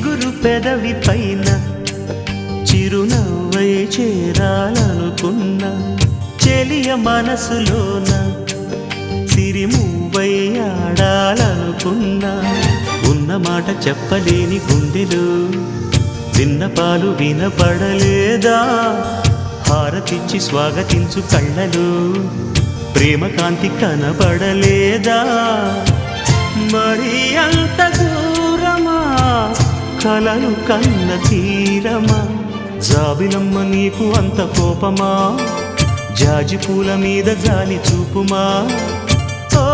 చిగురు పెదవి పైన చిరునవ్వై చేరాలనుకున్నా చెలియ మనసులోన సిరిమువ్వై ఆడాలనుకున్నా ఉన్న మాట చెప్పలేని గుండెలు విన్నపాలు వినపడలేదా హారతిచ్చి స్వాగతించు కళ్ళలు ప్రేమ కాంతి కనబడలేదా మరి అంత దూరమా కలలు కన్న తీరమా జాబిలమ్మ నీకు అంత కోపమా జాజి పూల మీద జాలి చూపుమా ఓ